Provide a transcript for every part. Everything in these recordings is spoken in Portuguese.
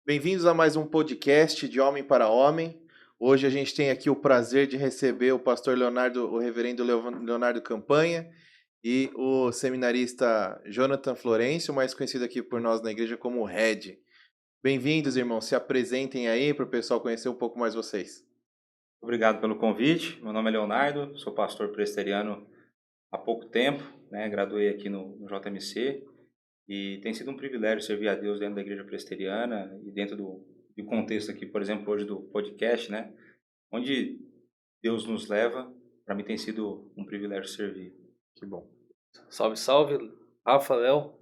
Bem-vindos a mais um podcast de Homem para Homem. Hoje a gente tem aqui o prazer de receber o pastor Leonardo, o reverendo Leonardo Campanha e o seminarista Jonathan Florencio, mais conhecido aqui por nós na igreja como Red. Bem-vindos, irmãos. Se apresentem aí para o pessoal conhecer um pouco mais vocês. Obrigado pelo convite. Meu nome é Leonardo, sou pastor presbiteriano há pouco tempo, né? Graduei aqui no JMC e tem sido um privilégio servir a Deus dentro da igreja presbiteriana e dentro do contexto aqui, por exemplo, hoje do podcast, né? Onde Deus nos leva, para mim tem sido um privilégio servir. Que bom. Salve, salve, Rafael.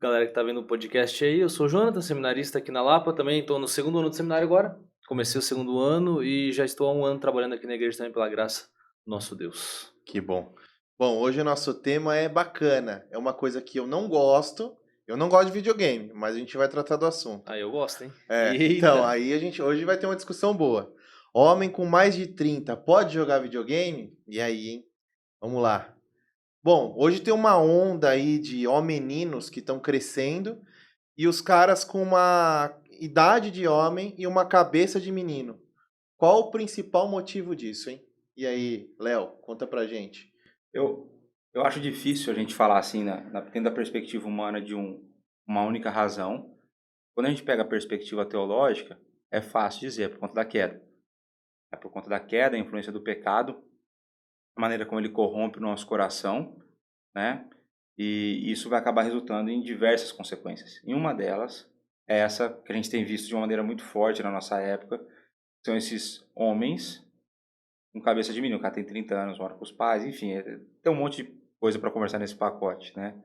Galera que tá vendo o podcast aí, eu sou o Jonathan, seminarista aqui na Lapa, também estou no segundo ano do seminário agora. Comecei o segundo ano e já estou há um ano trabalhando aqui na igreja também pela graça do nosso Deus. Que bom. Bom, hoje o nosso tema é bacana. É uma coisa que eu não gosto. Eu não gosto de videogame, mas a gente vai tratar do assunto. Aí eu gosto, hein? Então, aí a gente hoje vai ter uma discussão boa. Homem com mais de 30 pode jogar videogame? E aí, hein? Vamos lá. Bom, hoje tem uma onda aí de homeninos que estão crescendo e os caras com uma idade de homem e uma cabeça de menino. Qual o principal motivo disso, hein? E aí, Léo, conta pra gente. Eu acho difícil a gente falar assim, dentro da perspectiva humana de uma única razão. Quando a gente pega a perspectiva teológica, é fácil dizer, é por conta da queda. É por conta da queda, a influência do pecado, a maneira como ele corrompe o nosso coração, né? E isso vai acabar resultando em diversas consequências. E uma delas é essa que a gente tem visto de uma maneira muito forte na nossa época, são esses homens com cabeça de menino. O cara tem 30 anos, mora com os pais, enfim, tem um monte de coisa para conversar nesse pacote, né?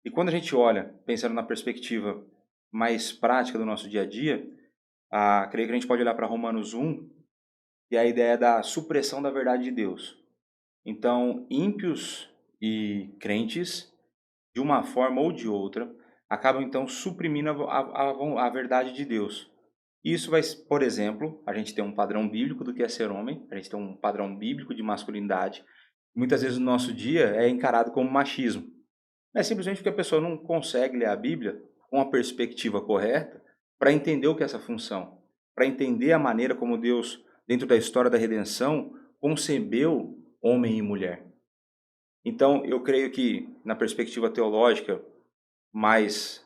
E quando a gente olha, pensando na perspectiva mais prática do nosso dia a dia, creio que a gente pode olhar para Romanos 1 e a ideia da supressão da verdade de Deus. Então, ímpios e crentes, de uma forma ou de outra, acabam então suprimindo a verdade de Deus. Isso vai, por exemplo, a gente tem um padrão bíblico do que é ser homem, a gente tem um padrão bíblico de masculinidade. Muitas vezes no nosso dia é encarado como machismo. É simplesmente porque a pessoa não consegue ler a Bíblia com a perspectiva correta para entender o que é essa função, para entender a maneira como Deus, dentro da história da redenção, concebeu homem e mulher. Então, eu creio que, na perspectiva teológica mais,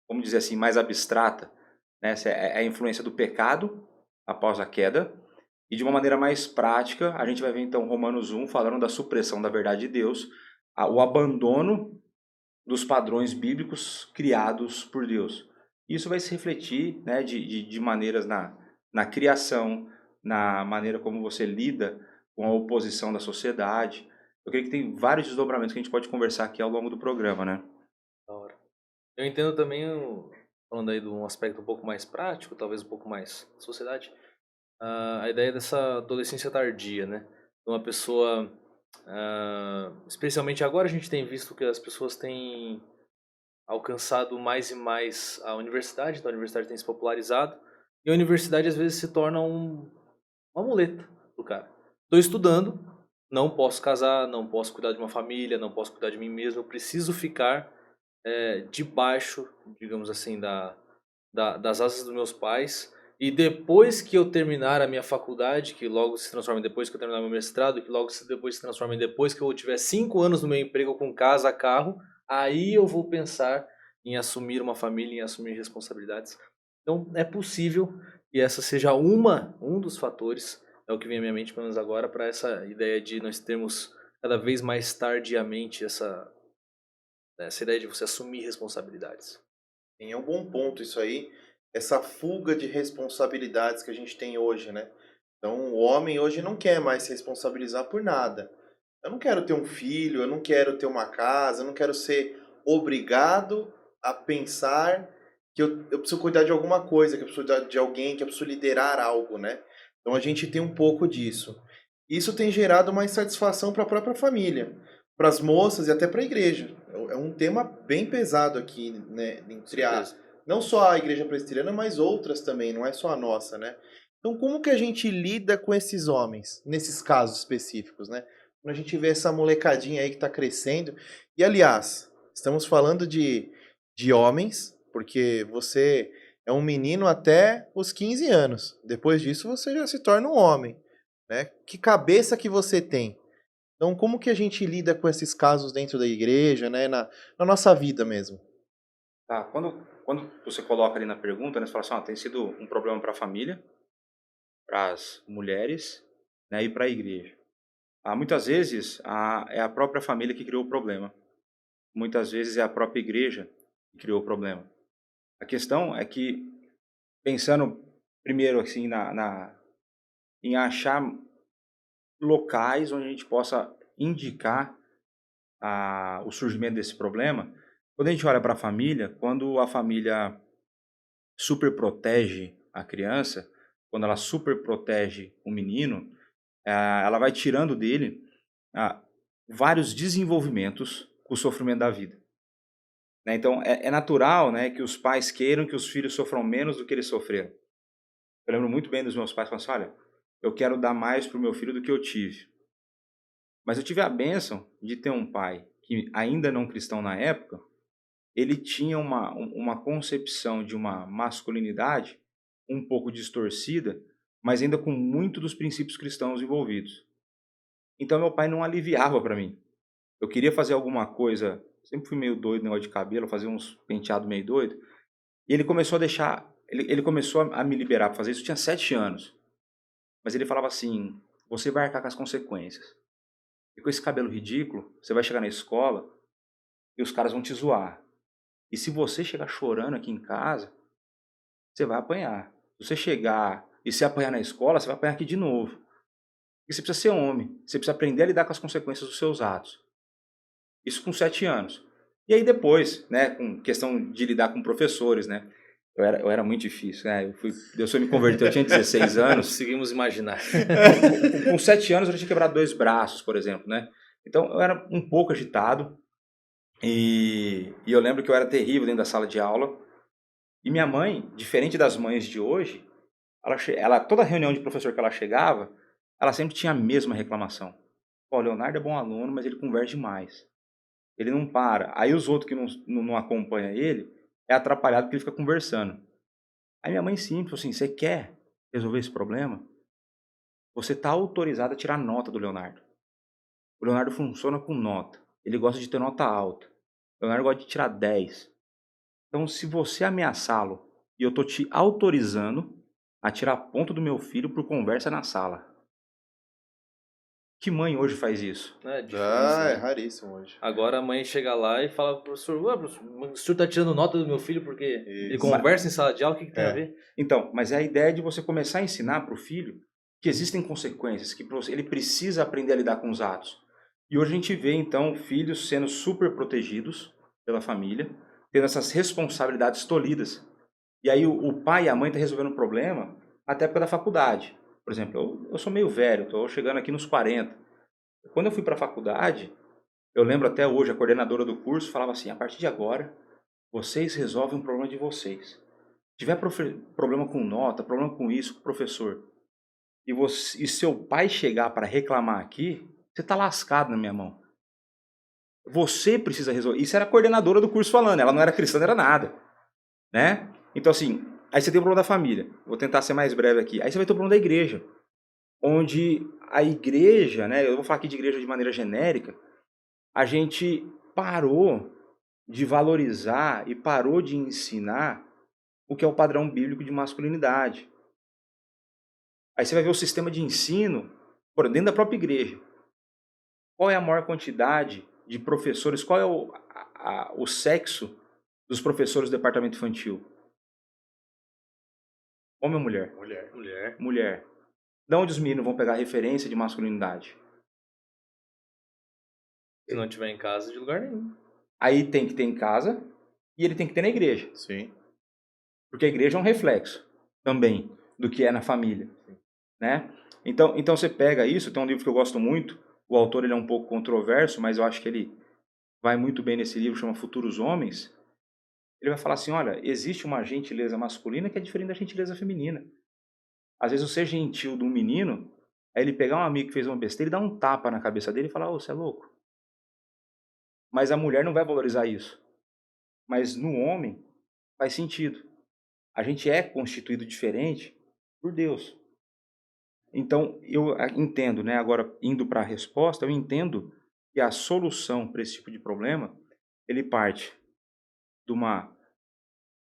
vamos dizer assim, mais abstrata, né, essa é a influência do pecado após a queda, e de uma maneira mais prática, a gente vai ver então Romanos 1 falando da supressão da verdade de Deus, o abandono dos padrões bíblicos criados por Deus. Isso vai se refletir, né, de maneiras na criação, na maneira como você lida com a oposição da sociedade. Eu creio que tem vários desdobramentos que a gente pode conversar aqui ao longo do programa, né? Da hora. Eu entendo também, falando aí de um aspecto um pouco mais prático, talvez um pouco mais da sociedade, a ideia dessa adolescência tardia, né? Uma pessoa, especialmente agora a gente tem visto que as pessoas têm alcançado mais e mais a universidade, então a universidade tem se popularizado, e a universidade às vezes se torna uma muleta pro cara. Estou estudando, não posso casar, não posso cuidar de uma família, não posso cuidar de mim mesmo, eu preciso ficar debaixo, digamos assim, das asas dos meus pais, e depois que eu terminar a minha faculdade, que logo se transforma em depois que eu terminar meu mestrado, que logo depois se transforma em depois que eu tiver 5 anos no meu emprego com casa, carro, aí eu vou pensar em assumir uma família, em assumir responsabilidades. Então é possível que essa seja um dos fatores, é o que vem à minha mente pelo menos agora, para essa ideia de nós termos cada vez mais tardiamente essa ideia de você assumir responsabilidades. É um bom ponto isso aí, essa fuga de responsabilidades que a gente tem hoje, né? Então, o homem hoje não quer mais se responsabilizar por nada. Eu não quero ter um filho, eu não quero ter uma casa, eu não quero ser obrigado a pensar que eu preciso cuidar de alguma coisa, que eu preciso cuidar de alguém, que eu preciso liderar algo, né? Então, a gente tem um pouco disso. Isso tem gerado uma insatisfação para a própria família, para as moças e até para a igreja. É um tema bem pesado aqui, né? Entre não só a igreja presbiteriana, mas outras também, não é só a nossa, né? Então, como que a gente lida com esses homens, nesses casos específicos, né? Quando a gente vê essa molecadinha aí que está crescendo. E, aliás, estamos falando de homens porque você é um menino até os 15 anos. Depois disso, você já se torna um homem, né? Que cabeça que você tem? Então, como que a gente lida com esses casos dentro da igreja, né? Na nossa vida mesmo? Tá, quando você coloca ali na pergunta, né, você fala assim, tem sido um problema para a família, para as mulheres, né, e para a igreja. Muitas vezes é a própria família que criou o problema. Muitas vezes é a própria igreja que criou o problema. A questão é que, pensando primeiro assim em achar locais onde a gente possa indicar o surgimento desse problema, quando a gente olha para a família, quando a família super protege a criança, quando ela super protege o menino, ela vai tirando dele vários desenvolvimentos com o sofrimento da vida. Né? Então, é natural, né, que os pais queiram que os filhos sofram menos do que eles sofreram. Eu lembro muito bem dos meus pais falando assim, olha, eu quero dar mais para o meu filho do que eu tive. Mas eu tive a bênção de ter um pai que, ainda não cristão na época, ele tinha uma concepção de uma masculinidade um pouco distorcida, mas ainda com muito dos princípios cristãos envolvidos. Então, meu pai não aliviava para mim. Eu queria fazer alguma coisa, sempre fui meio doido no negócio de cabelo, fazer uns penteados meio doido, e ele começou a deixar, ele começou a me liberar para fazer isso, eu tinha 7 anos. Mas ele falava assim, você vai arcar com as consequências. E com esse cabelo ridículo, você vai chegar na escola e os caras vão te zoar. E se você chegar chorando aqui em casa, você vai apanhar. Se você chegar e se apanhar na escola, você vai apanhar aqui de novo. E você precisa ser homem, você precisa aprender a lidar com as consequências dos seus atos. Isso com 7 anos. E aí depois, né, com questão de lidar com professores, né? Eu era muito difícil, né? Deus foi me converteu, eu tinha 16 anos. Conseguimos imaginar. Com 7 anos eu já tinha quebrado 2 braços, por exemplo, né? Então eu era um pouco agitado e eu lembro que eu era terrível dentro da sala de aula. E minha mãe, diferente das mães de hoje, toda reunião de professor que ela chegava, ela sempre tinha a mesma reclamação. Pô, o Leonardo é bom aluno, mas ele conversa demais. Ele não para. Aí os outros que não acompanham ele, é atrapalhado porque ele fica conversando. Aí minha mãe simples falou assim, você quer resolver esse problema? Você está autorizado a tirar nota do Leonardo. O Leonardo funciona com nota. Ele gosta de ter nota alta. O Leonardo gosta de tirar 10. Então, se você ameaçá-lo e eu estou te autorizando a tirar ponto do meu filho por conversa na sala. Que mãe hoje faz isso? É difícil, É né? raríssimo hoje. Agora a mãe chega lá e fala pro professor, ué, professor, o senhor tá tirando nota do meu filho porque ele Isso. conversa em sala de aula, o que tem a ver? Então, mas é a ideia de você começar a ensinar para o filho que existem consequências, que ele precisa aprender a lidar com os atos. E hoje a gente vê, então, filhos sendo super protegidos pela família, tendo essas responsabilidades tolhidas. E aí o pai e a mãe estão resolvendo o problema até época da faculdade. Por exemplo, eu sou meio velho, estou chegando aqui nos 40. Quando eu fui para a faculdade, eu lembro até hoje, a coordenadora do curso falava assim, a partir de agora, vocês resolvem o problema de vocês. Se tiver problema com nota, problema com isso, com o professor, e seu pai chegar para reclamar aqui, você está lascado na minha mão. Você precisa resolver. Isso era a coordenadora do curso falando, ela não era cristã, não era nada. Né? Então assim, aí você tem o problema da família. Vou tentar ser mais breve aqui. Aí você vai ter o problema da igreja. Onde a igreja, né, eu vou falar aqui de igreja de maneira genérica, a gente parou de valorizar e parou de ensinar o que é o padrão bíblico de masculinidade. Aí você vai ver o sistema de ensino, por dentro da própria igreja. Qual é a maior quantidade de professores? Qual é o sexo dos professores do departamento infantil? Homem ou mulher? Mulher. Mulher. De onde os meninos vão pegar referência de masculinidade? Se não tiver em casa, de lugar nenhum. Aí tem que ter em casa e ele tem que ter na igreja. Sim. Porque a igreja é um reflexo também do que é na família. Né? Então você pega isso, tem um livro que eu gosto muito, o autor ele é um pouco controverso, mas eu acho que ele vai muito bem nesse livro, chama Futuros Homens. Ele vai falar assim, olha, existe uma gentileza masculina que é diferente da gentileza feminina. Às vezes você ser gentil de um menino, aí ele pegar um amigo que fez uma besteira e dar um tapa na cabeça dele e falar, ô, você é louco. Mas a mulher não vai valorizar isso. Mas no homem, faz sentido. A gente é constituído diferente por Deus. Então, eu entendo, né? Agora, indo para a resposta, eu entendo que a solução para esse tipo de problema, ele parte de uma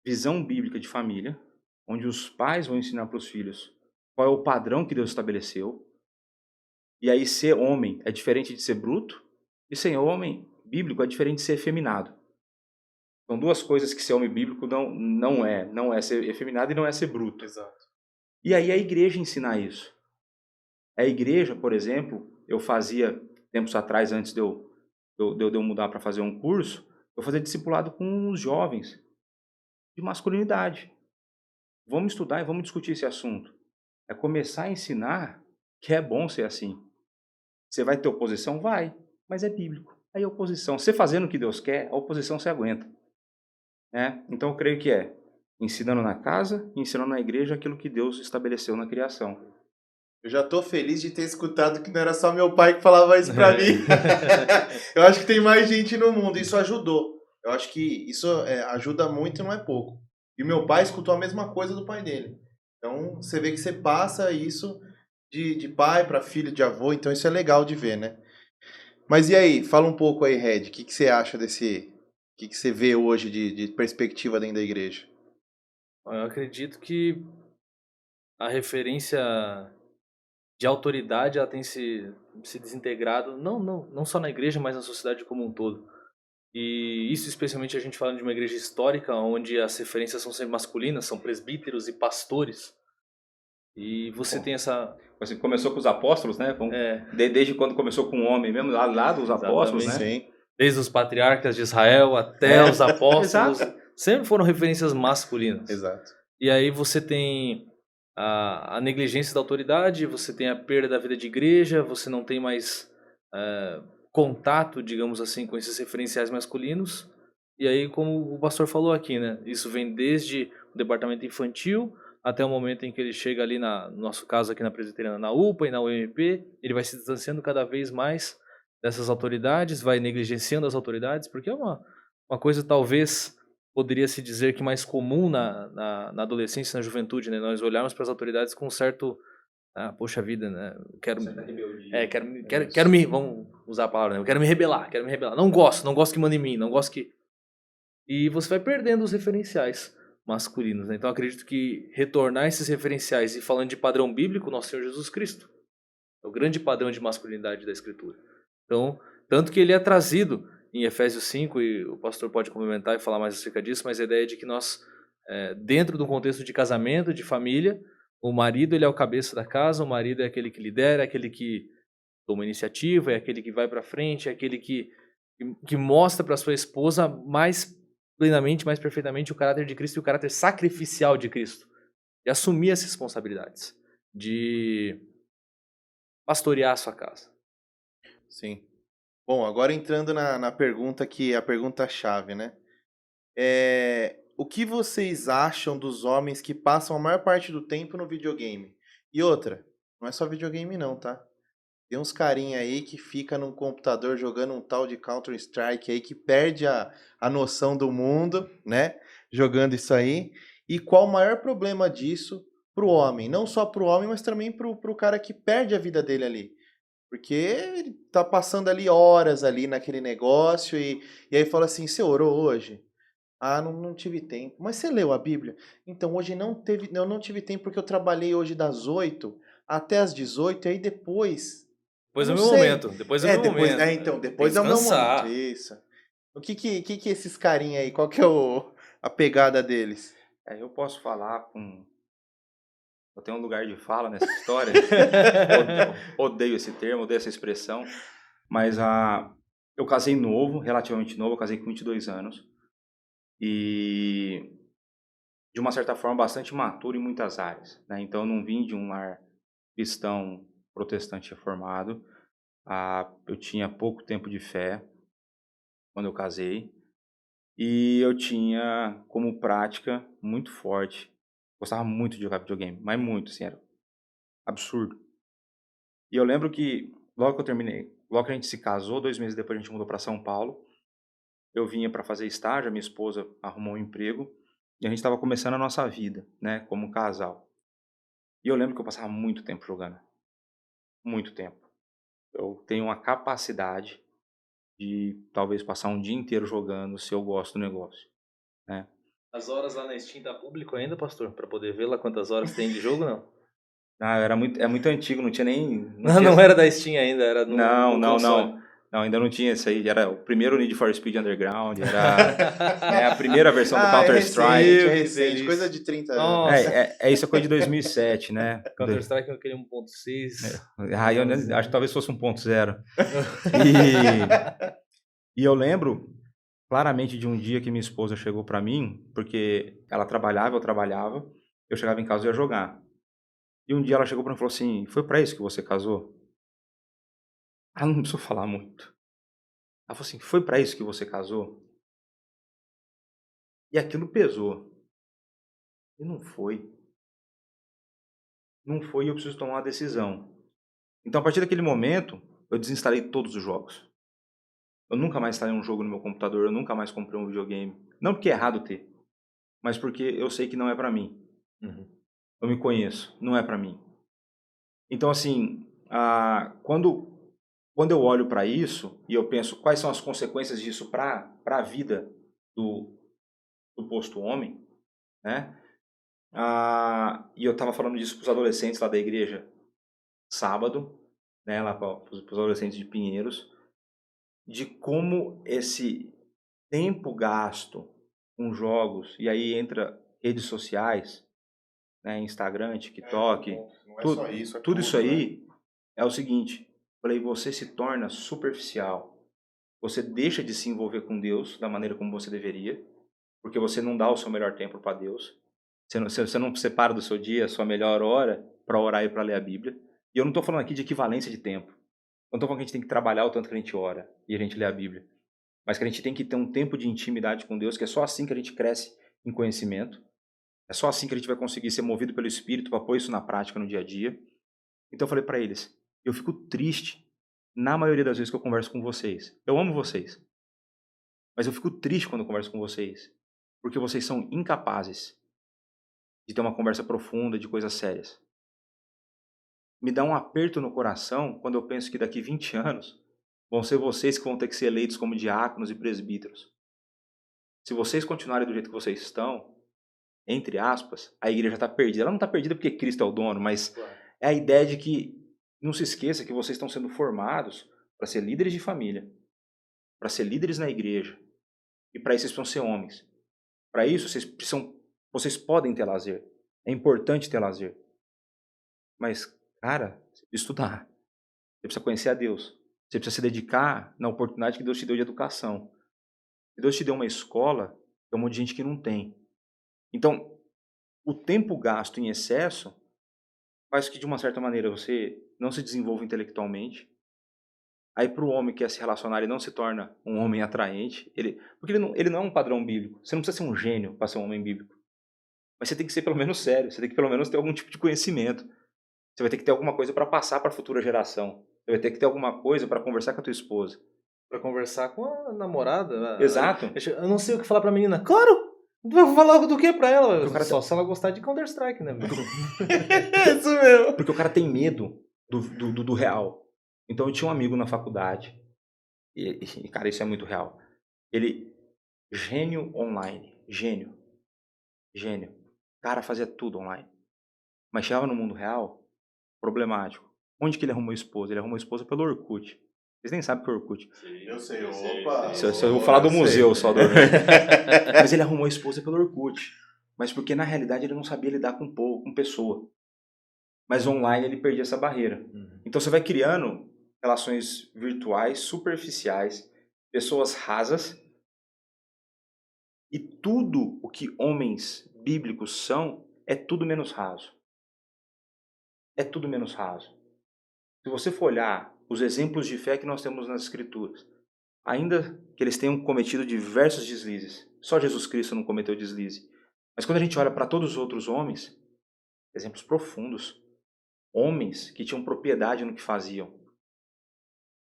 visão bíblica de família, onde os pais vão ensinar para os filhos qual é o padrão que Deus estabeleceu. E aí, ser homem é diferente de ser bruto, e ser homem bíblico é diferente de ser efeminado. São duas coisas que ser homem bíblico não é ser efeminado e não é ser bruto. Exato. E aí a igreja ensina isso. A igreja, por exemplo, eu fazia, tempos atrás, antes de eu mudar para fazer um curso, eu fazia discipulado com os jovens de masculinidade. Vamos estudar e vamos discutir esse assunto. É começar a ensinar que é bom ser assim. Você vai ter oposição? Vai, mas é bíblico. Aí a oposição, você fazendo o que Deus quer, a oposição você aguenta. Né? Então eu creio que é ensinando na casa e ensinando na igreja aquilo que Deus estabeleceu na criação. Eu já tô feliz de ter escutado que não era só meu pai que falava isso pra mim. Eu acho que tem mais gente no mundo. Isso ajudou. Eu acho que isso ajuda muito e não é pouco. E meu pai escutou a mesma coisa do pai dele. Então, você vê que você passa isso de pai para filho, de avô. Então, isso é legal de ver, né? Mas e aí? Fala um pouco aí, Red. O que você acha desse... O que você vê hoje de perspectiva dentro da igreja? Eu acredito que a referência de autoridade ela tem se desintegrado, não só na igreja, mas na sociedade como um todo. E isso especialmente a gente falando de uma igreja histórica, onde as referências são sempre masculinas, são presbíteros e pastores. E você tem essa... Você começou com os apóstolos, né? É, Desde quando começou com o homem mesmo, lá dos apóstolos, né? Sim. desde os patriarcas de Israel até os apóstolos, Exato. sempre foram referências masculinas. Exato. E aí você tem a negligência da autoridade, você tem a perda da vida de igreja, você não tem mais contato, digamos assim, com esses referenciais masculinos. E aí, como o pastor falou aqui, né? Isso vem desde o departamento infantil até o momento em que ele chega ali, no nosso caso aqui na Presbiteriana, na UPA e na UMP, ele vai se distanciando cada vez mais dessas autoridades, vai negligenciando as autoridades, porque é uma coisa talvez poderia se dizer que mais comum na adolescência e na juventude, né? Nós olharmos para as autoridades com um certo, poxa vida, né? Vamos usar a palavra, né? Eu quero me rebelar, não gosto que mande em mim, não gosto que... E você vai perdendo os referenciais masculinos, né? Então acredito que retornar esses referenciais, e falando de padrão bíblico, nosso Senhor Jesus Cristo é o grande padrão de masculinidade da Escritura. Então, tanto que ele é trazido em Efésios 5, e o pastor pode complementar e falar mais acerca disso, mas a ideia é de que nós, dentro do contexto de casamento, de família, o marido ele é o cabeça da casa, o marido é aquele que lidera, é aquele que toma iniciativa, é aquele que vai para frente, é aquele que mostra para sua esposa mais plenamente, mais perfeitamente o caráter de Cristo e o caráter sacrificial de Cristo. E assumir as responsabilidades de pastorear a sua casa. Sim. Bom, agora entrando na pergunta que é a pergunta-chave, né? O que vocês acham dos homens que passam a maior parte do tempo no videogame? E outra, não é só videogame não, tá? Tem uns carinha aí que fica num computador jogando um tal de Counter-Strike aí que perde a noção do mundo, né? Jogando isso aí. E qual o maior problema disso pro homem? Não só pro homem, mas também pro cara que perde a vida dele ali. Porque ele tá passando ali horas ali naquele negócio e aí fala assim, você orou hoje? Ah, não tive tempo. Mas você leu a Bíblia? Então, hoje eu não tive tempo porque eu trabalhei hoje das 8 até as 18, e aí depois... Depois é não o meu sei. momento. Depois é o meu momento. Então, depois é Tem o que meu momento. descansar. Isso. O que esses carinha aí, qual que é a pegada deles? Eu posso falar com... Eu tenho um lugar de fala nessa história. Odeio esse termo, odeio essa expressão. Mas eu casei novo, relativamente novo, eu casei com 22 anos. E, de uma certa forma, bastante maturo em muitas áreas, né? Então, eu não vim de um lar cristão protestante reformado. Eu tinha pouco tempo de fé quando eu casei. E eu tinha como prática muito forte. Gostava muito de jogar videogame, mas muito, assim, era absurdo. E eu lembro que logo que eu terminei, logo que a gente se casou, 2 meses depois a gente mudou para São Paulo. Eu vinha para fazer estágio, a minha esposa arrumou um emprego. E a gente estava começando a nossa vida, né, como casal. E eu lembro que eu passava muito tempo jogando. Muito tempo. Eu tenho uma capacidade de talvez passar um dia inteiro jogando se eu gosto do negócio, né. As horas lá na Steam tá público ainda, pastor? Pra poder ver lá quantas horas tem de jogo, não? Ah, é muito antigo, não tinha nem. Não Não, tinha. não era da Steam ainda, era Não, no não, console. não. Não, ainda não tinha isso aí. Era o primeiro Need for Speed Underground, era né, a primeira versão do Ah, é Counter-Strike. recente, é Que recente. delícia. Coisa de 30 anos. Nossa. Isso é coisa de 2007, né? Counter-Strike eu queria 1.6. Eu acho que talvez fosse 1.0. E eu lembro claramente de um dia que minha esposa chegou pra mim, porque ela trabalhava, eu trabalhava, eu chegava em casa e ia jogar. E um dia ela chegou pra mim e falou assim: "Foi pra isso que você casou?" Ah, não precisou falar muito. Ela falou assim: "Foi pra isso que você casou?" E aquilo pesou. E não foi. Não foi e eu preciso tomar uma decisão. Então, a partir daquele momento, eu desinstalei todos os jogos. Eu nunca mais instalei um jogo no meu computador, eu nunca mais comprei um videogame. Não porque é errado ter, mas porque eu sei que não é pra mim. Uhum. Eu me conheço, não é pra mim. Então, assim, quando eu olho pra isso e eu penso quais são as consequências disso para a vida do, do posto homem, né? E eu estava falando disso para os adolescentes lá da igreja sábado, né, lá para os adolescentes de Pinheiros, de como esse tempo gasto com jogos, e aí entra redes sociais, né, Instagram, TikTok, Não é só isso, é tudo isso tudo, né? aí é o seguinte, falei, você se torna superficial, você deixa de se envolver com Deus da maneira como você deveria, porque você não dá o seu melhor tempo para Deus, você não separa do seu dia a sua melhor hora para orar e para ler a Bíblia. E eu não estou falando aqui de equivalência de tempo. Eu não estou falando que a gente tem que trabalhar o tanto que a gente ora e a gente lê a Bíblia. Mas que a gente tem que ter um tempo de intimidade com Deus, que é só assim que a gente cresce em conhecimento. É só assim que a gente vai conseguir ser movido pelo Espírito para pôr isso na prática no dia a dia. Então eu falei para eles, eu fico triste na maioria das vezes que eu converso com vocês. Eu amo vocês. Mas eu fico triste quando eu converso com vocês. Porque vocês são incapazes de ter uma conversa profunda de coisas sérias. Me dá um aperto no coração quando eu penso que daqui 20 anos vão ser vocês que vão ter que ser eleitos como diáconos e presbíteros. Se vocês continuarem do jeito que vocês estão, entre aspas, a igreja está perdida. Ela não está perdida porque Cristo é o dono, mas é a ideia de que não se esqueça que vocês estão sendo formados para ser líderes de família, para ser líderes na igreja, e para isso vocês precisam ser homens. Para isso vocês podem ter lazer. É importante ter lazer. Mas, cara, você precisa estudar. Você precisa conhecer a Deus. Você precisa se dedicar na oportunidade que Deus te deu de educação. Se Deus te deu uma escola, tem um monte de gente que não tem. Então, o tempo gasto em excesso faz que, de uma certa maneira, você não se desenvolva intelectualmente. Aí, para o homem que quer se relacionar, ele não se torna um homem atraente. Porque ele não é um padrão bíblico. Você não precisa ser um gênio para ser um homem bíblico. Mas você tem que ser pelo menos sério. Você tem que pelo menos ter algum tipo de conhecimento. Você vai ter que ter alguma coisa para passar para a futura geração. Você vai ter que ter alguma coisa para conversar com a tua esposa. Pra conversar com a namorada. Exato. Eu não sei o que falar pra menina. Claro! Vou falar do que pra ela? Porque o cara Só se ela gostar de Counter-Strike, né? É isso mesmo. Porque o cara tem medo do real. Então eu tinha um amigo na faculdade, e cara, isso é muito real. Ele, gênio online, gênio. O cara fazia tudo online. Mas chegava no mundo real, problemático. Onde que ele arrumou esposa? Ele arrumou esposa pelo Orkut. Vocês nem sabem o que é Orkut. Eu sei, opa. Se eu vou falar do museu só do Orkut. Mas ele arrumou a esposa pelo Orkut. Mas porque na realidade ele não sabia lidar com pessoa. Mas online ele perdia essa barreira. Então você vai criando relações virtuais, superficiais, pessoas rasas, e tudo o que homens bíblicos são é tudo menos raso. É tudo menos raso. Se você for olhar os exemplos de fé que nós temos nas Escrituras, ainda que eles tenham cometido diversos deslizes, só Jesus Cristo não cometeu deslize. Mas quando a gente olha para todos os outros homens, exemplos profundos, homens que tinham propriedade no que faziam.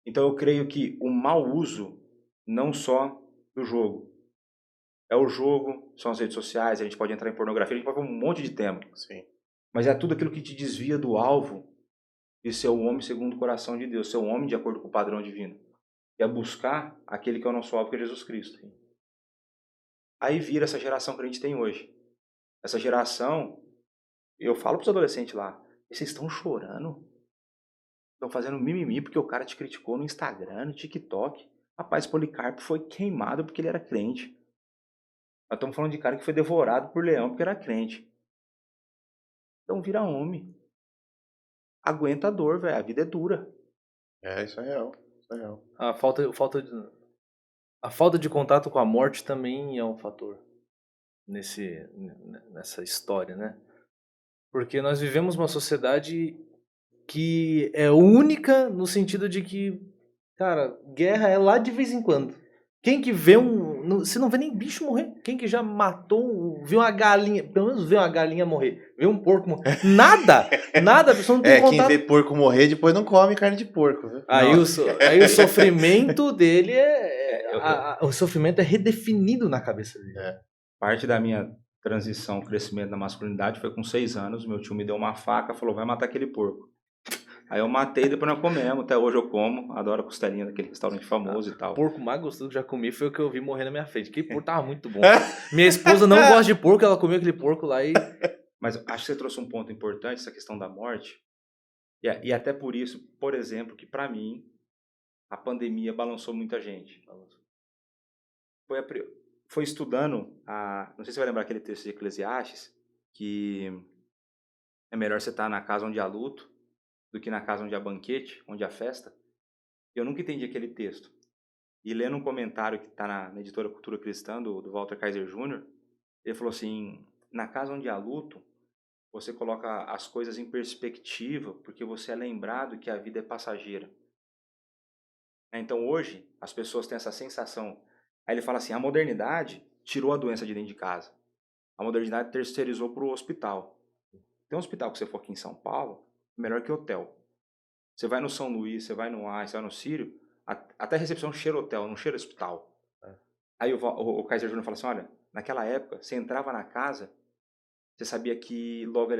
Então eu creio que o mau uso, não só do jogo, É o jogo, são as redes sociais, a gente pode entrar em pornografia, a gente pode ver um monte de tema. Sim. Mas é tudo aquilo que te desvia do alvo de ser o homem segundo o coração de Deus, ser um homem de acordo com o padrão divino. É buscar aquele que é o nosso alvo, que é Jesus Cristo. Aí vira essa geração que a gente tem hoje. Essa geração, eu falo para os adolescentes lá, vocês estão chorando? Estão fazendo mimimi porque o cara te criticou no Instagram, no TikTok. Rapaz, Policarpo foi queimado porque ele era crente. Nós estamos falando de cara que foi devorado por leão porque era crente. Então vira homem. Aguenta a dor, velho. A vida é dura. Isso é real. Isso é real. A falta de contato com a morte também é um fator nessa história, né? Porque nós vivemos uma sociedade que é única no sentido de que, cara, guerra é lá de vez em quando. Quem que vê você não vê nem bicho morrer. Quem que já viu uma galinha, pelo menos viu uma galinha morrer, viu um porco morrer. Nada! Nada, a pessoa não tem Quem contato. vê porco morrer depois não come carne de porco, viu? Aí o sofrimento dele o sofrimento é redefinido na cabeça dele. Parte da minha transição, crescimento da masculinidade foi com 6 anos. Meu tio me deu uma faca, falou, vai matar aquele porco. Aí eu matei e depois nós comemos. Até hoje eu como. Adoro a costelinha daquele restaurante famoso e tal. O porco mais gostoso que eu já comi foi o que eu vi morrer na minha frente. Aquele porco tava muito bom. Minha esposa não gosta de porco, ela comeu aquele porco lá e... Mas acho que você trouxe um ponto importante, essa questão da morte. E até por isso, por exemplo, que para mim, a pandemia balançou muita gente. Foi estudando, não sei se você vai lembrar aquele texto de Eclesiastes, que é melhor você estar na casa onde há luto do que na casa onde há banquete, onde há festa. Eu nunca entendi aquele texto. E lendo um comentário que está na editora Cultura Cristã, do Walter Kaiser Jr., ele falou assim, na casa onde há luto, você coloca as coisas em perspectiva, porque você é lembrado que a vida é passageira. Então hoje, as pessoas têm essa sensação. Aí ele fala assim, a modernidade tirou a doença de dentro de casa. A modernidade terceirizou para o hospital. Tem um hospital que você for aqui em São Paulo, melhor que hotel. Você vai no São Luís, você vai no Ais, você vai no Sírio, até a recepção cheira hotel, não cheira hospital. Aí o Kaiser Júnior fala assim, olha, naquela época, você entrava na casa, você sabia que logo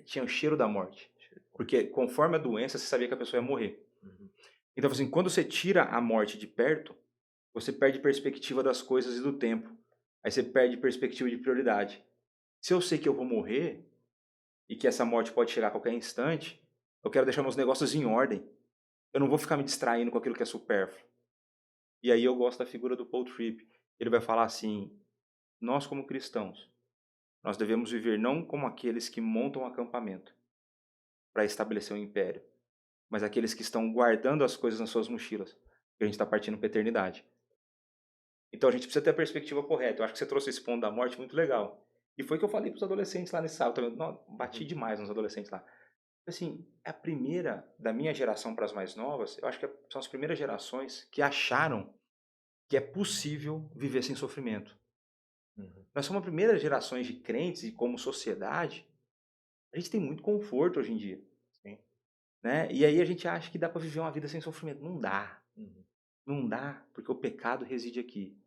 tinha o cheiro da morte. Porque conforme a doença, você sabia que a pessoa ia morrer. Então, assim, quando você tira a morte de perto, você perde perspectiva das coisas e do tempo. Aí você perde perspectiva de prioridade. Se eu sei que eu vou morrer e que essa morte pode chegar a qualquer instante, eu quero deixar meus negócios em ordem. Eu não vou ficar me distraindo com aquilo que é supérfluo. E aí eu gosto da figura do Paul Tripp. Ele vai falar assim, nós como cristãos, nós devemos viver não como aqueles que montam um acampamento para estabelecer um império, mas aqueles que estão guardando as coisas nas suas mochilas, porque a gente está partindo para a eternidade. Então a gente precisa ter a perspectiva correta. Eu acho que você trouxe esse ponto da morte muito legal. E foi o que eu falei para os adolescentes lá nesse sábado. Bati demais nos adolescentes lá. Assim, a primeira da minha geração para as mais novas, eu acho que são as primeiras gerações que acharam que é possível viver sem sofrimento. Nós somos as primeiras gerações de crentes e como sociedade, a gente tem muito conforto hoje em dia. Sim. Né? E aí a gente acha que dá para viver uma vida sem sofrimento. Não dá. Não dá porque o pecado reside aqui.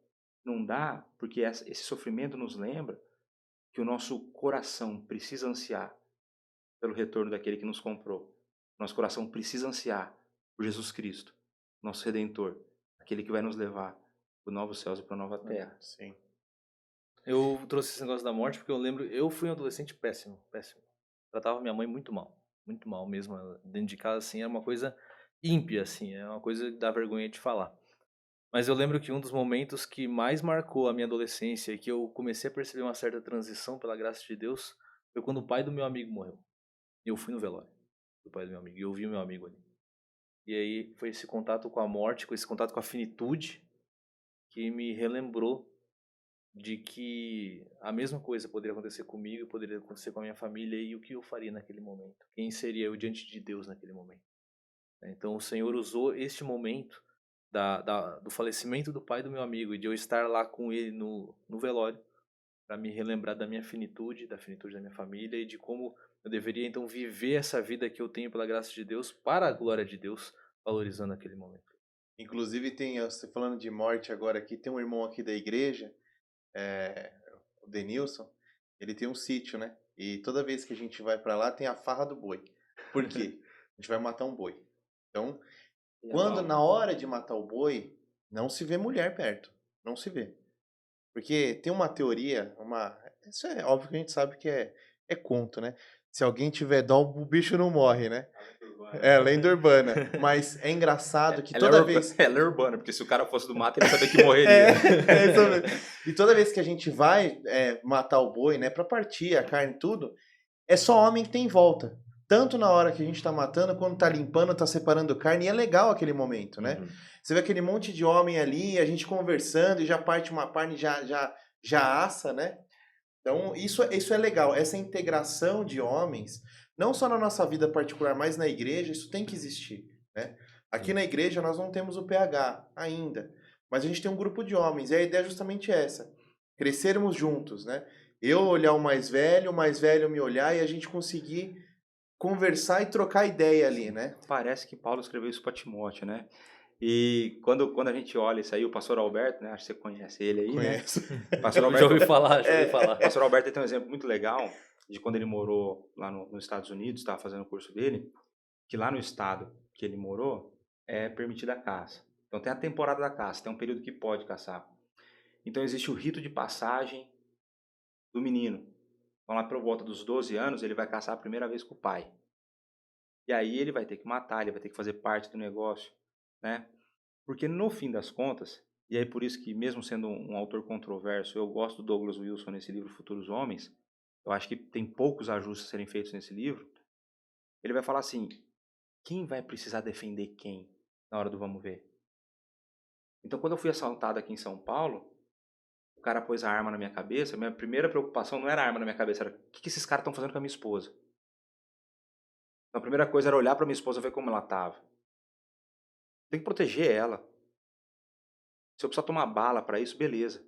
Não dá porque esse sofrimento nos lembra que o nosso coração precisa ansiar pelo retorno daquele que nos comprou. Nosso coração precisa ansiar por Jesus Cristo, nosso Redentor, aquele que vai nos levar para os novos céus e para a nova terra. Sim. Eu trouxe esse negócio da morte porque eu lembro, eu fui um adolescente péssimo. Tratava minha mãe muito mal mesmo. Dentro de casa, assim, era uma coisa ímpia, assim, é uma coisa que dá vergonha de falar. Mas eu lembro que um dos momentos que mais marcou a minha adolescência e que eu comecei a perceber uma certa transição pela graça de Deus foi quando o pai do meu amigo morreu. Eu fui no velório do pai do meu amigo e eu vi o meu amigo ali. E aí foi esse contato com a morte, com esse contato com a finitude que me relembrou de que a mesma coisa poderia acontecer comigo, poderia acontecer com a minha família e o que eu faria naquele momento. Quem seria eu diante de Deus naquele momento. Então o Senhor usou este momento do falecimento do pai do meu amigo e de eu estar lá com ele no velório para me relembrar da minha finitude, da finitude da minha família e de como eu deveria então viver essa vida que eu tenho pela graça de Deus para a glória de Deus, valorizando aquele momento. Inclusive você falando de morte agora aqui, tem um irmão aqui da igreja o Denilson, ele tem um sítio, né? E toda vez que a gente vai pra lá tem a farra do boi. Por quê? A gente vai matar um boi. Então, quando na hora de matar o boi, não se vê mulher perto. Não se vê. Porque tem uma teoria, isso é óbvio que a gente sabe que é conto, né? Se alguém tiver dó, o bicho não morre, né? É, lenda urbana. Mas é engraçado que toda vez. Ela é urbana, porque se o cara fosse do mato, ele sabia que morreria. Isso mesmo. E toda vez que a gente vai matar o boi, né, pra partir a carne e tudo, é só homem que tem em volta. Tanto na hora que a gente tá matando, quando tá limpando, tá separando carne, e é legal aquele momento, né? Você vê aquele monte de homem ali, a gente conversando, e já parte uma carne, já assa, né? Então, isso é legal. Essa integração de homens, não só na nossa vida particular, mas na igreja, isso tem que existir, né? Aqui na igreja nós não temos o PH ainda, mas a gente tem um grupo de homens, e a ideia é justamente essa. Crescermos juntos, né? Eu olhar o mais velho me olhar e a gente conseguir conversar e trocar ideia ali, né? Parece que Paulo escreveu isso para Timóteo, né? E quando a gente olha isso aí, o pastor Alberto, né? Acho que você conhece ele aí, Conheço. né? Pastor Já Alberto, ouvi falar, já ouvi falar. o pastor Alberto tem um exemplo muito legal de quando ele morou lá nos Estados Unidos, estava fazendo o curso dele, que lá no estado que ele morou é permitida a caça. Então tem a temporada da caça, tem um período que pode caçar. Então existe o rito de passagem do menino. Então lá por volta dos 12 anos ele vai caçar a primeira vez com o pai. E aí ele vai ter que matar, ele vai ter que fazer parte do negócio, né? Porque no fim das contas, e aí por isso que mesmo sendo um autor controverso, eu gosto do Douglas Wilson nesse livro Futuros Homens, eu acho que tem poucos ajustes a serem feitos nesse livro, ele vai falar assim, quem vai precisar defender quem na hora do vamos ver? Então quando eu fui assaltado aqui em São Paulo, o cara pôs a arma na minha cabeça, minha primeira preocupação não era a arma na minha cabeça, era o que esses caras estão fazendo com a minha esposa? Então, a primeira coisa era olhar para minha esposa e ver como ela estava. Tem que proteger ela. Se eu precisar tomar bala para isso, beleza.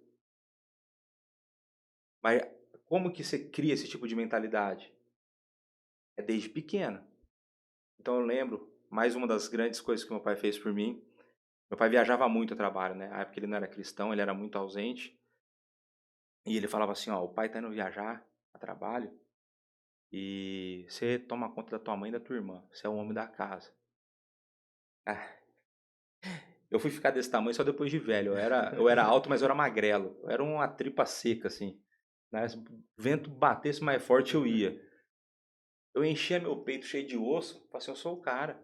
Mas como que você cria esse tipo de mentalidade? É desde pequeno. Então eu lembro, mais uma das grandes coisas que meu pai fez por mim. Meu pai viajava muito a trabalho, né? Na época ele não era cristão, ele era muito ausente. E ele falava assim, ó, o pai tá indo viajar a trabalho e você toma conta da tua mãe e da tua irmã. Você é o homem da casa. Ah, eu fui ficar desse tamanho só depois de velho. Eu era alto, mas eu era magrelo. Eu era uma tripa seca, assim. Né? Se o vento batesse mais forte, eu ia. Eu enchia meu peito cheio de osso. Falei assim, eu sou o cara.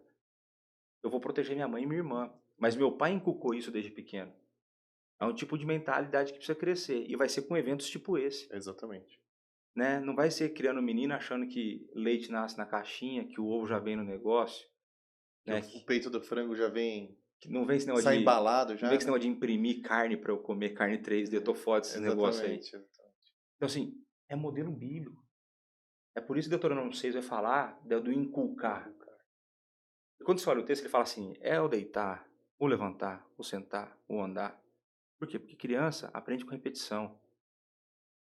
Eu vou proteger minha mãe e minha irmã. Mas meu pai inculcou isso desde pequeno. É um tipo de mentalidade que precisa crescer. E vai ser com eventos tipo esse. Exatamente. Né? Não vai ser criando menino achando que leite nasce na caixinha, que o ovo já vem no negócio. Né? O peito do frango já vem... Que não vem esse negócio sai embalado não já, vem esse né? negócio de imprimir carne para eu comer carne 3D. Eu tô foda desses negócios aí. Então, assim, é modelo bíblico. É por isso que Deuteronômio 6 vai falar do inculcar. E quando você olha o texto, ele fala assim, é o deitar, o levantar, o sentar, o andar. Por quê? Porque criança aprende com repetição.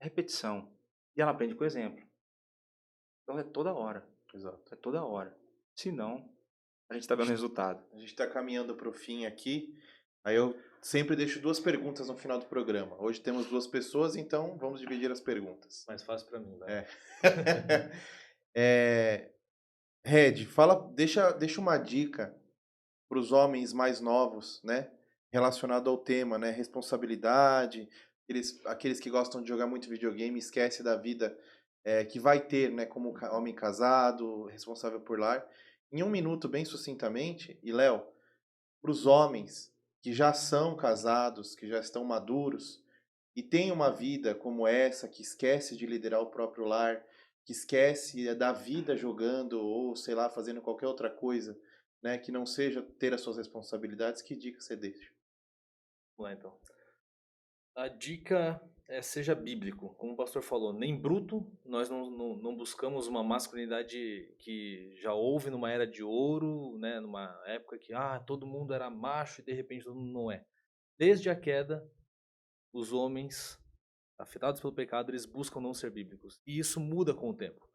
É repetição. E ela aprende com exemplo. Então é toda hora. Exato. É toda hora. Se não, a gente está vendo resultado. A gente está caminhando para o fim aqui. Aí eu sempre deixo 2 perguntas no final do programa. Hoje temos 2 pessoas, então vamos dividir as perguntas. Mais fácil para mim, né? Red, deixa uma dica para os homens mais novos, né? Relacionado ao tema, né? Responsabilidade, aqueles que gostam de jogar muito videogame, esquece da vida que vai ter, né? Como homem casado, responsável por lar. Em 1 minuto, bem sucintamente, e Léo, para os homens que já são casados, que já estão maduros e têm uma vida como essa, que esquece de liderar o próprio lar, que esquece da vida jogando ou, sei lá, fazendo qualquer outra coisa, né, que não seja ter as suas responsabilidades, que dica você deixa? Vamos lá, então. A dica é seja bíblico. Como o pastor falou, nem bruto, nós não buscamos uma masculinidade que já houve numa era de ouro, né, numa época que todo mundo era macho e de repente todo mundo não é. Desde a queda, os homens afetados pelo pecado, eles buscam não ser bíblicos. E isso muda com o tempo.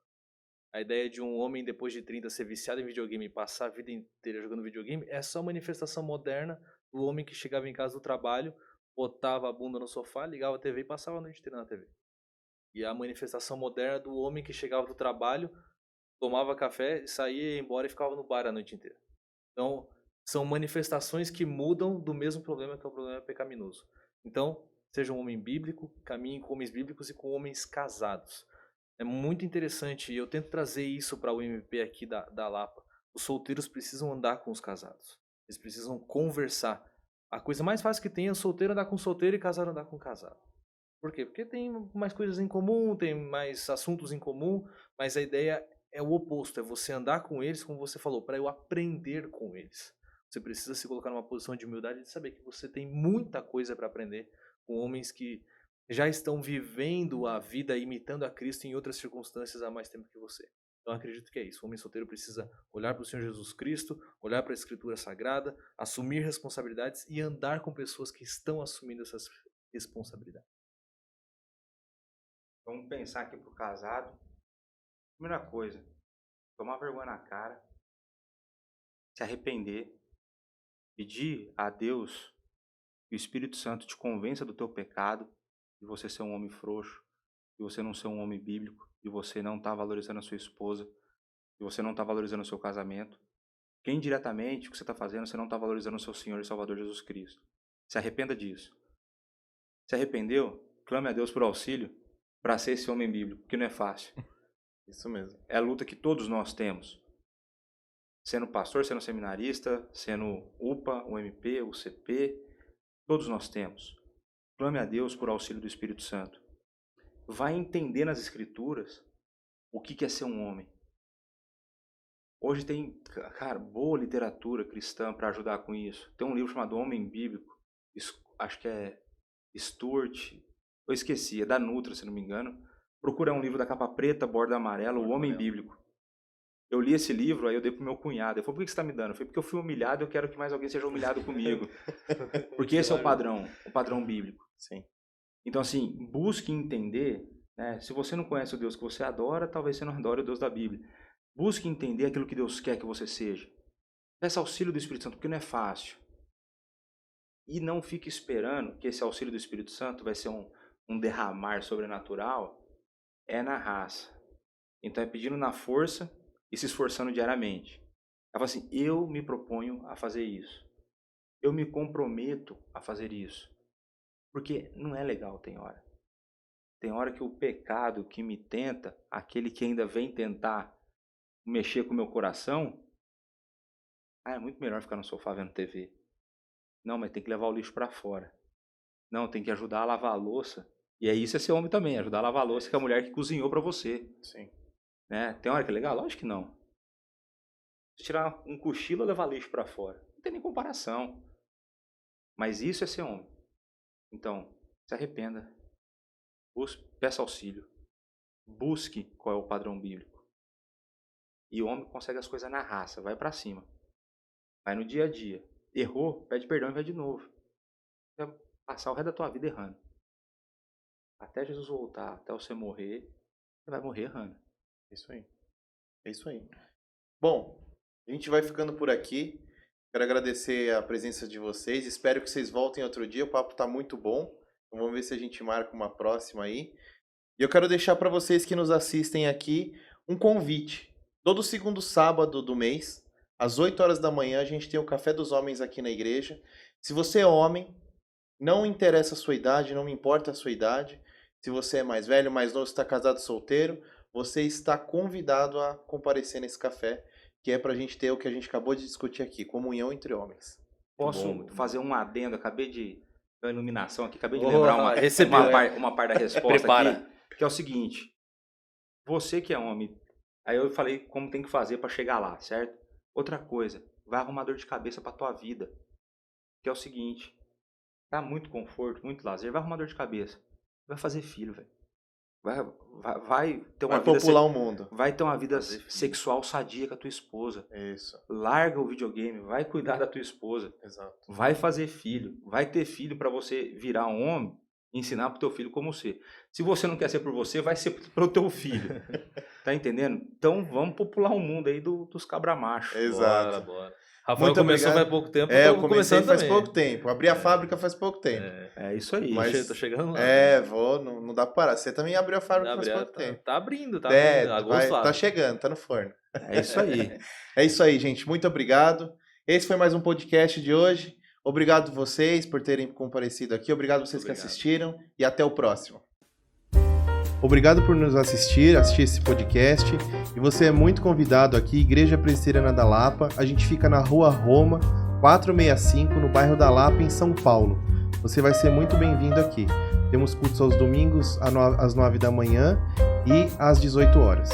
A ideia de um homem depois de 30 ser viciado em videogame e passar a vida inteira jogando videogame é só manifestação moderna do homem que chegava em casa do trabalho, botava a bunda no sofá, ligava a TV e passava a noite inteira na TV. E a manifestação moderna do homem que chegava do trabalho, tomava café, saía, ia embora e ficava no bar a noite inteira. Então, são manifestações que mudam do mesmo problema, que é o problema pecaminoso. Então, seja um homem bíblico, caminhe com homens bíblicos e com homens casados. É muito interessante, e eu tento trazer isso para o MP aqui da Lapa. Os solteiros precisam andar com os casados. Eles precisam conversar. A coisa mais fácil que tem é o solteiro andar com o solteiro e casado andar com o casado. Por quê? Porque tem mais coisas em comum, tem mais assuntos em comum, mas a ideia é o oposto, é você andar com eles, como você falou, para eu aprender com eles. Você precisa se colocar numa posição de humildade de saber que você tem muita coisa para aprender com homens que já estão vivendo a vida imitando a Cristo em outras circunstâncias há mais tempo que você. Então eu acredito que é isso. O homem solteiro precisa olhar para o Senhor Jesus Cristo, olhar para a Escritura Sagrada, assumir responsabilidades e andar com pessoas que estão assumindo essas responsabilidades. Vamos pensar aqui pro casado. Primeira coisa, tomar vergonha na cara, se arrepender, pedir a Deus que o Espírito Santo te convença do teu pecado, de você ser um homem frouxo, de você não ser um homem bíblico, de você não estar valorizando a sua esposa, de você não estar valorizando o seu casamento. Que indiretamente o que você está fazendo, você não está valorizando o seu Senhor e Salvador Jesus Cristo. Se arrependa disso. Se arrependeu? Clame a Deus por auxílio para ser esse homem bíblico, que não é fácil. Isso mesmo. É a luta que todos nós temos. Sendo pastor, sendo seminarista, sendo UPA, o MP, o CP, todos nós temos. Clame a Deus por auxílio do Espírito Santo. Vai entender nas Escrituras o que é ser um homem. Hoje tem, cara, boa literatura cristã para ajudar com isso. Tem um livro chamado Homem Bíblico, acho que é Stuart, eu esqueci, é da Nutra, se não me engano. Procura um livro da capa preta, borda amarela, O Homem Bíblico. Eu li esse livro, aí eu dei pro meu cunhado. Ele falou, por que você está me dando? Eu falei, porque eu fui humilhado, eu quero que mais alguém seja humilhado comigo. Porque esse é o padrão bíblico. Sim. Então, assim, busque entender, né? Se você não conhece o Deus que você adora, talvez você não adore o Deus da Bíblia. Busque entender aquilo que Deus quer que você seja. Peça auxílio do Espírito Santo, porque não é fácil. E não fique esperando que esse auxílio do Espírito Santo vai ser um derramar sobrenatural. É na raça. Então é pedindo na força e se esforçando diariamente. Ela fala assim, eu me proponho a fazer isso. Eu me comprometo a fazer isso. Porque não é legal, tem hora. Tem hora que o pecado que me tenta, aquele que ainda vem tentar mexer com o meu coração, é muito melhor ficar no sofá vendo TV. Não, mas tem que levar o lixo para fora. Não, tem que ajudar a lavar a louça. E é isso, é ser homem também, ajudar a lavar a louça, que é a mulher que cozinhou para você. Sim. Né? Tem hora que é legal? Lógico que não. Tirar um cochilo ou levar lixo para fora. Não tem nem comparação. Mas isso é ser homem. Então, se arrependa. Peça auxílio. Busque qual é o padrão bíblico. E o homem consegue as coisas na raça, vai para cima. Vai no dia a dia. Errou, pede perdão e vai de novo. Vai passar o resto da tua vida errando. Até Jesus voltar, até você morrer, você vai morrer errando. Isso aí. É isso aí. Bom, a gente vai ficando por aqui. Quero agradecer a presença de vocês. Espero que vocês voltem outro dia. O papo tá muito bom. Então vamos ver se a gente marca uma próxima aí. E eu quero deixar para vocês que nos assistem aqui um convite. Todo segundo sábado do mês, às 8 horas da manhã, a gente tem o Café dos Homens aqui na igreja. Se você é homem, não interessa a sua idade, não me importa a sua idade. Se você é mais velho, mais novo, está casado, solteiro, você está convidado a comparecer nesse café, que é para a gente ter o que a gente acabou de discutir aqui, comunhão entre homens. Posso fazer um adendo? Acabei de... A iluminação aqui, acabei de Oh, lembrar recebeu, uma parte da resposta Prepara. aqui, que é o seguinte. Você que é homem, aí eu falei como tem que fazer para chegar lá, certo? Outra coisa, vai arrumar dor de cabeça para tua vida, que é o seguinte, tá muito conforto, muito lazer, vai arrumar dor de cabeça, vai fazer filho, velho. Vai ter uma Vai vida popular o mundo. vai ter uma vida sexual sadia com a tua esposa. Isso. Larga o videogame, vai cuidar da tua esposa. Exato. Vai fazer filho, vai ter filho para você virar um homem ensinar pro teu filho como ser. Se você não quer ser por você, vai ser pro teu filho. Tá entendendo? Então vamos popular o mundo aí dos cabra-macho. Exato. Bora. Rafael Muito começou obrigado. faz pouco tempo, Eu tô comecei começando faz também. pouco tempo. Abri a fábrica faz pouco tempo. É isso aí. Mas- Tô chegando lá. Não dá pra parar. Você também abriu a fábrica faz pouco tempo. Tá abrindo, tá É, abrindo. Agosto lá. tá chegando, tá no forno. É isso aí. É isso aí, gente. Muito obrigado. Esse foi mais um podcast de hoje. Obrigado vocês por terem comparecido aqui. Obrigado vocês que assistiram. E até o próximo. Obrigado por nos assistir esse podcast. E você é muito convidado aqui, Igreja Presbiteriana da Lapa. A gente fica na Rua Roma, 465, no bairro da Lapa, em São Paulo. Você vai ser muito bem-vindo aqui. Temos cultos aos domingos às 9 da manhã e às 18 horas.